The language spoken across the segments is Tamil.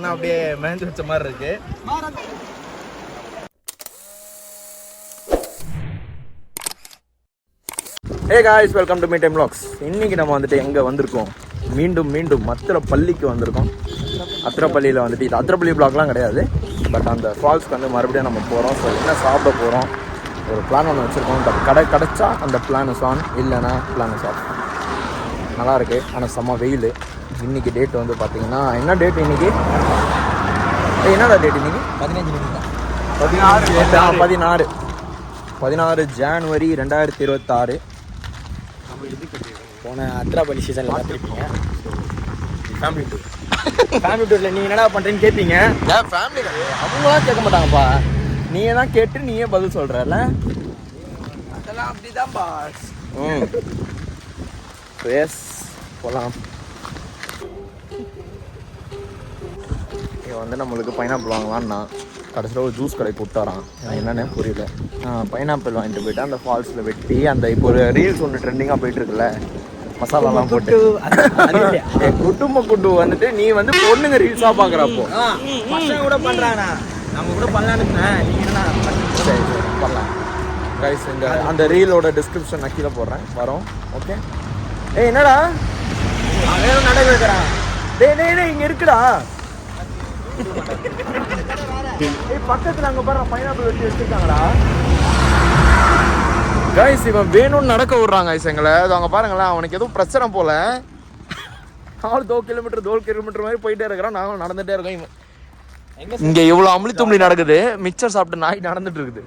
அப்படியே மேஞ்சு வச்ச மாதிரி இருக்கு. Hey guys, welcome to Me Time Vlogs. இன்னைக்கு நம்ம வந்துட்டு எங்கே வந்திருக்கோம்? மீண்டும் அத்திரப்பள்ளிக்கு வந்திருக்கோம். அத்திரப்பள்ளியில் வந்துட்டு இது அத்திரப்பள்ளி பிளாக்லாம் கிடையாது, பட் அந்த ஃபால்ஸ்க்கு வந்து மறுபடியும் நம்ம போகிறோம். ஸோ என்ன சாப்பிட போகிறோம், ஒரு பிளான் ஒன்று வச்சுருக்கோம். பட் கிடைச்சா அந்த பிளான் இஸ் ஆன், இல்லைன்னா பிளான் இஸ் ஆஃப். நல்லாயிருக்கு, ஆனால் செம்ம வெயில். இன்றைக்கி டேட் வந்து பார்த்தீங்கன்னா என்ன டேட் இன்றைக்கி? என்னடா டேட் இன்றைக்கி? 16 ஜனவரி 2026. போன அத்திராப்பள்ளி சீசனில் பார்த்துருப்பீங்க. ஃபேமிலி டூரில் நீங்கள் என்னடா பண்ணுறேன்னு கேட்பீங்க. ஃபேமிலி அவங்களாம் கேட்க மாட்டாங்கப்பா, நீயே தான் கேட்டு நீயே பதில் சொல்கிறல்ல. அதெல்லாம் அப்படி தான் பாஸ். எஸ், போகலாம். இவன் வந்து நம்மளுக்கு பைனாப்பிள் வாங்கலான்னா கடைசியில் ஒரு ஜூஸ் கடை கூப்பிட்டாரான். என்னென்னு புரியல. பைனாப்பிள் வாங்கிட்டு போயிட்டு அந்த ஃபால்ஸில் வெட்டி அந்த இப்போ ஒரு ரீல்ஸ் ஒன்று ட்ரெண்டிங்காக போயிட்டு இருக்குல்ல, மசாலாலாம் போட்டு குட்டும்ப குட்டு வந்துட்டு நீ வந்து பொண்ணுங்க ரீல்ஸாக பார்க்குறப்போ பசங்க கூட பண்ணுறாங்கண்ணா, நம்ம கூட பண்ணலான்னு. சரி பண்ணலாம் கைஸ். இந்த அந்த ரீலோட டிஸ்கிரிப்ஷன் நான் கீழே போடுறேன், வரோம். ஓகே. என்னடா வேணும் நடக்க வைக்கிறான். டேய் இங்கே இருக்குடா. பக்கத்துல அங்க பாரு பைனாப்பிள் வெட்டி வச்சிருக்காங்கடா கைஸ். இவன் வேணும்னு நடக்க விடுறாங்க கைஸ் எங்களை. அது அவங்க பாருங்களேன், அவனுக்கு எதுவும் பிரச்சனை போல. 2 கிலோமீட்டர் மாதிரி போயிட்டே இருக்கிறான், நாங்களும் நடந்துட்டே இருக்கோம். இவன் இங்க இவ்வளவு அமளி தும்ளி நடக்குது, மிக்சர் சாப்பிட்டு நாய் நடந்துட்டு இருக்குது.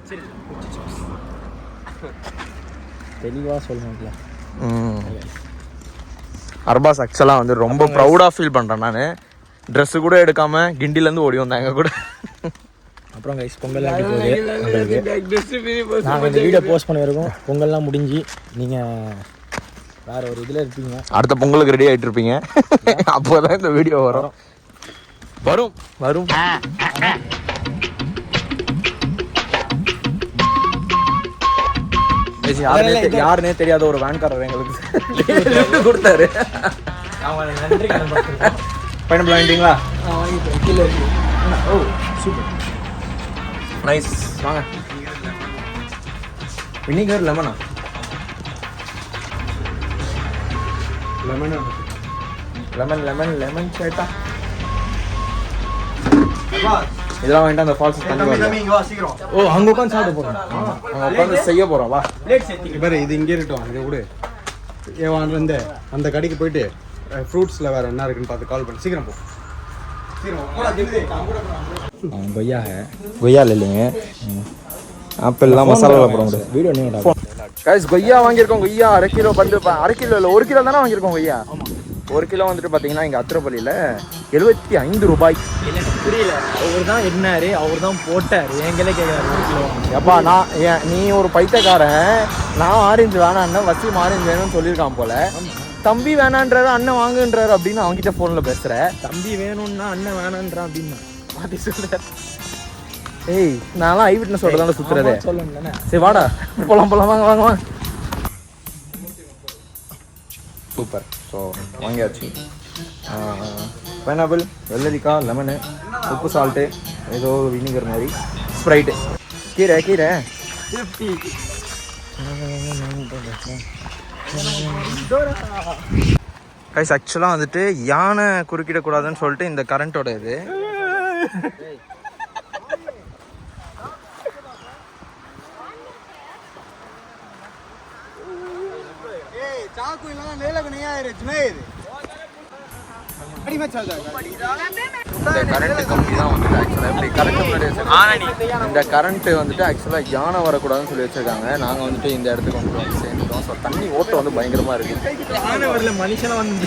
தெளிவா சொல்லணும்ல. அர்பாஸ் ஆக்சுவலா வந்து ரொம்ப ப்ரௌடா ஃபீல் பண்றேன். நான் ட்ரெஸ்ஸு கூட எடுக்காம கிண்டிலேருந்து ஓடி வந்தேன் எங்கள் கூட. அப்புறம் கைஸ் பொங்கல்லாம் எப்படி போகுது? நாங்கள் இந்த வீடியோ போஸ்ட் பண்ணியிருக்கோம், பொங்கல்லாம் முடிஞ்சு நீங்கள் வேறு ஒரு இதில் இருப்பீங்க. அடுத்த பொங்கலுக்கு ரெடி ஆகிட்டு இருப்பீங்க. அப்போ தான் இந்த வீடியோ வரும். யாருன்னே தெரியாத ஒரு வேன்காரர் எங்களுக்கு கொடுத்தாரு. நன்றி. பைனாப்பிள் வாங்கிட்டீங்களா? வாங்கிட்டேன், கீழே இருக்கு. ஓ சூப்பர், நைஸ். வாங்க. வினிகர் லெமனா? லெமன் சேட்டா. இதெல்லாம் வாங்கிட்டு அந்த ஃபால்ஸ் தண்ணி வரும். ஓ அங்கே உட்காந்து சாப்பிட போகிறோம், அங்கே உட்காந்து செய்ய போகிறோம். வா பாரு, இது இங்கே இருக்கட்டும். இதை விடு. ஏன் அந்த கடைக்கு போயிட்டு ஃப்ரூட்ஸில் வேறு என்ன இருக்குன்னு பார்த்து கால் பண்ணி சீக்கிரம் போ. கொய்யா இல்லைங்க, ஆப்பிள்லாம் மசாலாவில் போட முடியாது. வீடியோ நீங்கள் கைஸ் கொய்யா வாங்கியிருக்கோம். கொய்யா 1/2 கிலோ வந்து 1/2 கிலோ இல்லை 1 கிலோ தானே வாங்கியிருக்கோம் கொய்யா. 1 கிலோ வந்துட்டு பார்த்தீங்கன்னா இங்கே அத்திரப்பள்ளியில் 75 ரூபாய். புரியல, அவர் தான் என்னாரு, அவர் தான் போட்டார், எங்களே கேட்குறாரு. எப்பா நீ ஒரு பைத்தியக்காரன். நான் ஆரஞ்சு வேணான்னா வசீம் ஆரஞ்சு வேணும்னு சொல்லியிருக்கான் போல. தம்பி வேணான்றாரு, அண்ணன் வாங்குன்றாரு அப்படின்னு அவங்ககிட்ட ஃபோனில் பேசுகிற. தம்பி வேணும்னா அண்ணன் வேணான்றான் அப்படின்னு மாற்றி சொல்ற. ஏய் நான்லாம் ஐ விட்னஸோட தானே சுற்றுறதே. சொல்லணும்ல. சரி வாடா போகலாம் வாங்க. சூப்பர். ஸோ வாங்கியாச்சு. பைனாப்பிள், வெள்ளரிக்காய், லெமனு, உப்பு, சால்ட்டு, ஏதோ வினிகர் மாதிரி, ஸ்ப்ரைட்டு, கீரை. கைஸ் ஆக்சுவலாக வந்துட்டு யானை குறுக்கிடக்கூடாதுன்னு சொல்லிட்டு இந்த கரண்ட்டோட இது. இந்த கரண்ட் வந்துட்டு ஆக்சுவலாக யானை வரக்கூடாதுன்னு சொல்லி வச்சிருக்காங்க. நாங்கள் வந்துட்டு இந்த இடத்துக்கு வந்து சேர்ந்துட்டோம். ஸோ தண்ணி ஓட்டம் வந்து பயங்கரமாக இருக்குது. யானை வரல, மனுஷனை வந்து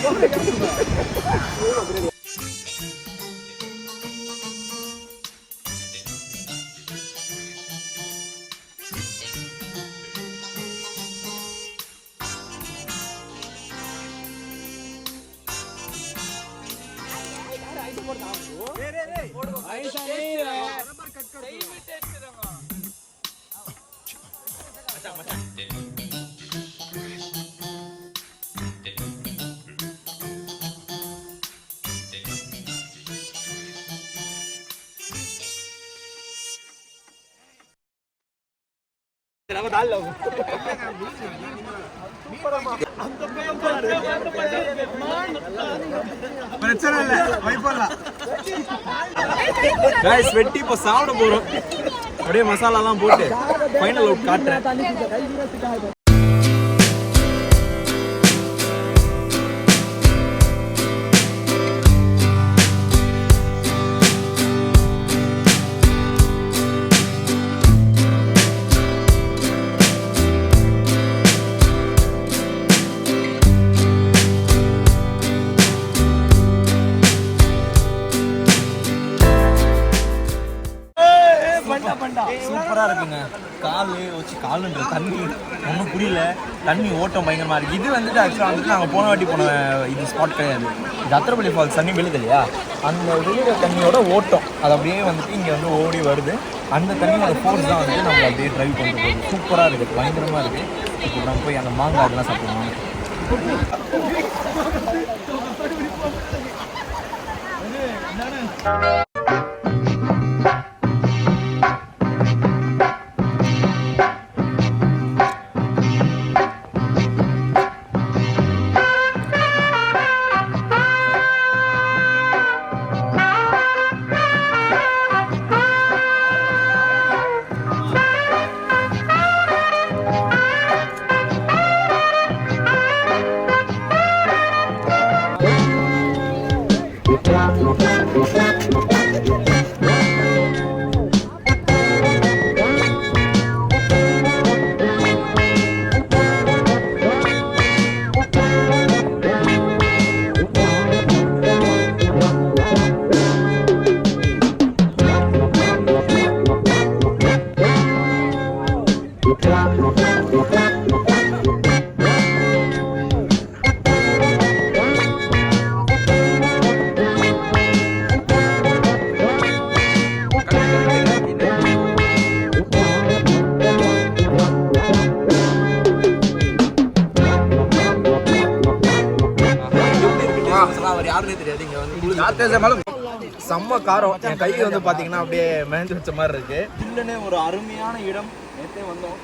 பிரச்சனை இல்லை வைப்படலாம். கைஸ் வெட்டி இப்போ சாப்பிட போறோம். அப்படியே மசாலாலாம் போட்டு ஃபைனல் அவுட் காட்டுறேன். சூப்பரா இருக்குங்க. கால் வச்சு காலுன்ற தண்ணி ஒன்றும் புரியல. தண்ணி ஓட்டம் பயங்கரமா இருக்கு. இது வந்துட்டு ஆக்சுவலாக வந்துட்டு நாங்கள் போன வாட்டி போன இது ஸ்பாட் கிடையாது. இது அத்திரப்பள்ளி ஃபால்ஸ் தண்ணி விழுது இல்லையா, அந்த விழுகிற தண்ணியோட ஓட்டம் அது அப்படியே வந்துட்டு இங்கே வந்து ஓடி வருது. அந்த தண்ணியோட ஃபோர்ஸ் தான் வந்துட்டு நம்ம அப்படியே ட்ரைவ் பண்ணிட்டு போகுது. சூப்பராக இருக்குது, பயங்கரமாக இருக்குது. இப்போ நம்ம போய் அந்த மாங்காய் அதெல்லாம் சாப்பிடுவோம். செம்ம காரம். என் கை வந்து பாத்தீங்கன்னா அப்படியே மேஞ்சு வச்ச மாதிரி இருக்கு. இல்லைன்னு ஒரு அருமையான இடம். நேற்றே வந்தோம்,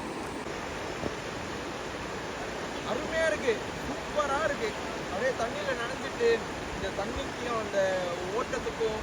அருமையா இருக்கு, சூப்பரா இருக்கு. அப்படியே தண்ணியில நனைஞ்சிட்டு இந்த தண்ணிக்கும் அந்த ஓட்டத்துக்கும்